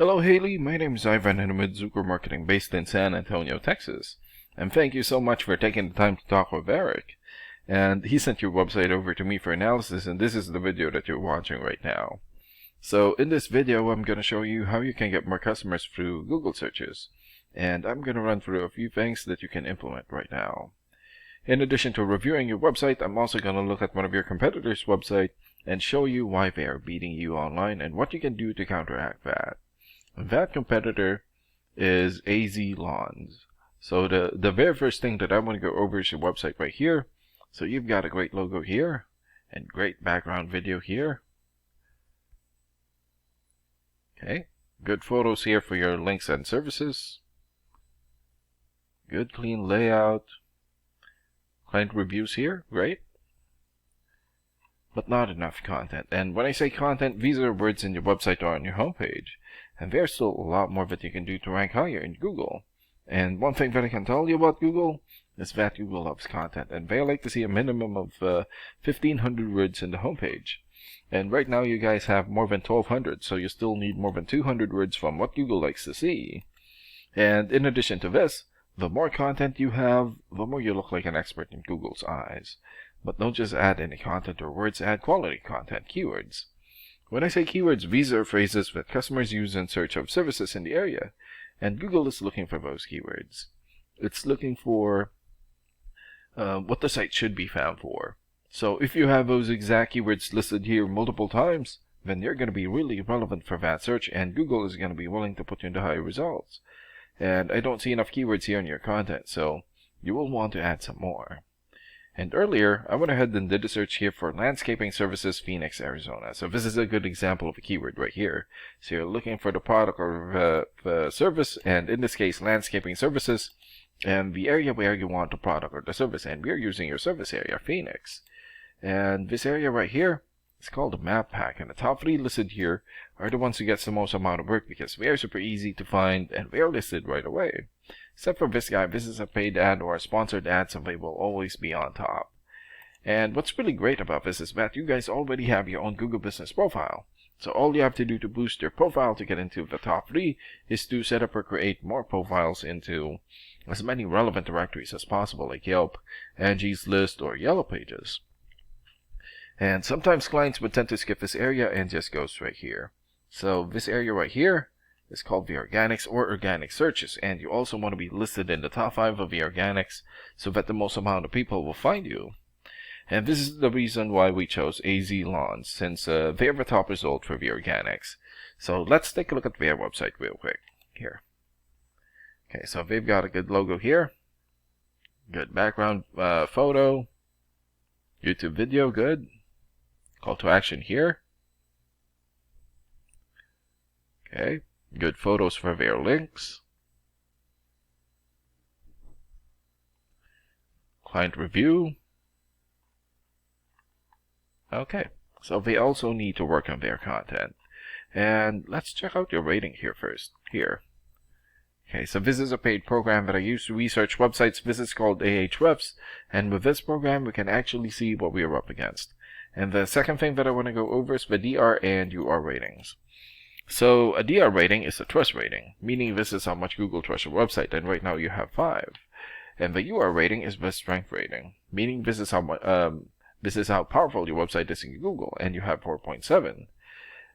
Hello Haley, my name is Ivan and I'm with Zucker Marketing based in San Antonio, Texas. And thank you so much for taking the time to talk with Eric. And he sent your website over to me for analysis, and this is the video that you're watching right now. So in this video, I'm going to show you how you can get more customers through Google searches. And I'm going to run through a few things that you can implement right now. In addition to reviewing your website, I'm also going to look at one of your competitors' website and show you why they are beating you online and what you can do to counteract that. That competitor is AZ Lawns. So the very first thing that I want to go over is your website right here. So you've got a great logo here and great background video here. Okay, good photos here for your links and services. Good clean layout. Client reviews here, great. But not enough content. And when I say content, these are words in your website or on your homepage. And there's still a lot more that you can do to rank higher in Google. And one thing that I can tell you about Google is that Google loves content, and they like to see a minimum of 1,500 words in the homepage. And right now you guys have more than 1,200, so you still need more than 200 words from what Google likes to see. And in addition to this, the more content you have, the more you look like an expert in Google's eyes. But don't just add any content or words, add quality content, keywords. When I say keywords, these are phrases that customers use in search of services in the area, and Google is looking for those keywords. It's looking for what the site should be found for. So if you have those exact keywords listed here multiple times, then they're going to be really relevant for that search, and Google is going to be willing to put you into high results. And I don't see enough keywords here in your content, so you will want to add some more. And earlier, I went ahead and did a search here for landscaping services, Phoenix, Arizona. So this is a good example of a keyword right here. So you're looking for the product or the service, and in this case, landscaping services, and the area where you want the product or the service. And we're using your service area, Phoenix. And this area right here is called a map pack. And the top 3 listed here are the ones who gets the most amount of work because they are super easy to find and they are listed right away. Except for this guy, this is a paid ad or a sponsored ad, so they will always be on top. And what's really great about this is that you guys already have your own Google Business profile. So all you have to do to boost your profile to get into the top 3 is to set up or create more profiles into as many relevant directories as possible, like Yelp, Angie's List, or Yellow Pages. And sometimes clients would tend to skip this area and just go straight here. So this area right here is called the organics or organic searches, and you also want to be listed in the top 5 of the organics so that the most amount of people will find you. And this is the reason why we chose AZ Lawns, since they have a top result for the organics. So let's take a look at their website real quick here. Okay, so they've got a good logo here, good background photo, YouTube video, good, call to action here. Okay, good photos for their links. Client review. Okay, so they also need to work on their content. And let's check out your rating here first. Here. Okay, so this is a paid program that I use to research websites. This is called Ahrefs. And with this program, we can actually see what we are up against. And the second thing that I want to go over is the DR and UR ratings. So a DR rating is a trust rating, meaning this is how much Google trusts your website, and right now you have 5. And the UR rating is the strength rating, meaning this is how powerful your website is in Google, and you have 4.7.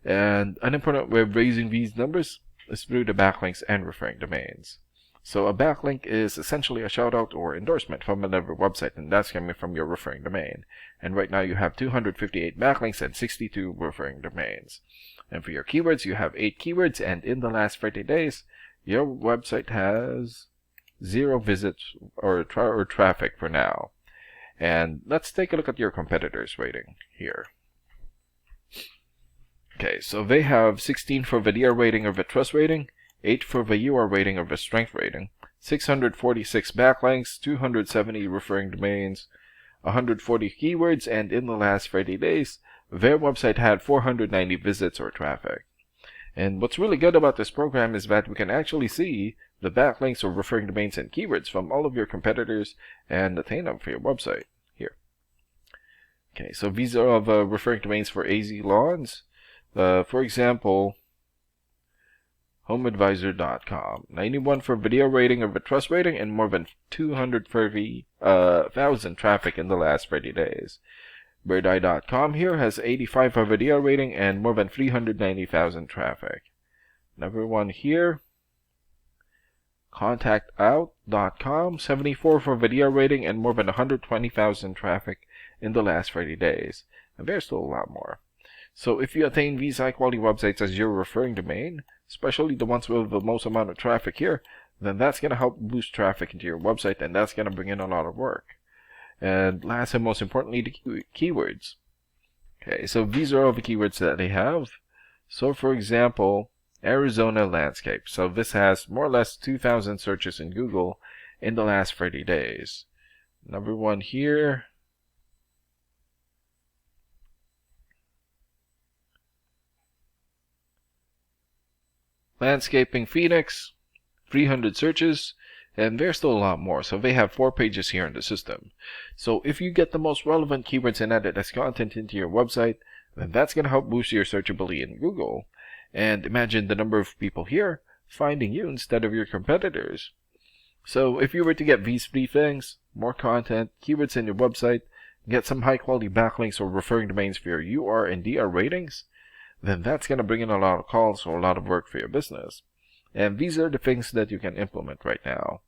And an important way of raising these numbers is through the backlinks and referring domains. So a backlink is essentially a shout out or endorsement from another website, and that's coming from your referring domain. And right now you have 258 backlinks and 62 referring domains. And for your keywords, you have 8 keywords, and in the last 30 days, your website has 0 visits or traffic for now. And let's take a look at your competitors' rating here. Okay, so they have 16 for the DR rating or the trust rating, 8 for the UR rating or the strength rating, 646 backlinks, 270 referring domains, 140 keywords, and in the last 30 days, their website had 490 visits or traffic. And what's really good about this program is that we can actually see the backlinks or referring domains and keywords from all of your competitors and attain them for your website here. Okay, so these are the referring domains for AZ Lawns. For example, HomeAdvisor.com. 91 for video rating of a trust rating and more than 230,000 traffic in the last 30 days. Birdeye.com here has 85 for video rating and more than 390,000 traffic. Number 1 here. ContactOut.com, 74 for video rating and more than 120,000 traffic in the last 30 days. And there's still a lot more. So if you attain these high quality websites as your referring domain, especially the ones with the most amount of traffic here, then that's going to help boost traffic into your website, and that's going to bring in a lot of work. And last and most importantly, the keywords. Okay, so these are all the keywords that they have. So for example, Arizona landscape. So this has more or less 2,000 searches in Google in the last 30 days. Number 1 here. Landscaping Phoenix, 300 searches, and there's still a lot more. So they have 4 pages here in the system. So if you get the most relevant keywords and add it as content into your website, then that's going to help boost your searchability in Google. And imagine the number of people here finding you instead of your competitors. So if you were to get these 3 things, more content, keywords in your website, get some high quality backlinks or referring domains for your UR and DR ratings, then that's going to bring in a lot of calls or a lot of work for your business. And these are the things that you can implement right now.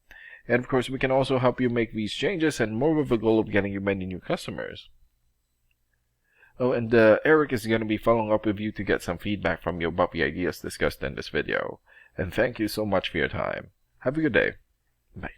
And of course, we can also help you make these changes and more with the goal of getting you many new customers. Oh, and Eric is going to be following up with you to get some feedback from you about the ideas discussed in this video. And thank you so much for your time. Have a good day. Bye.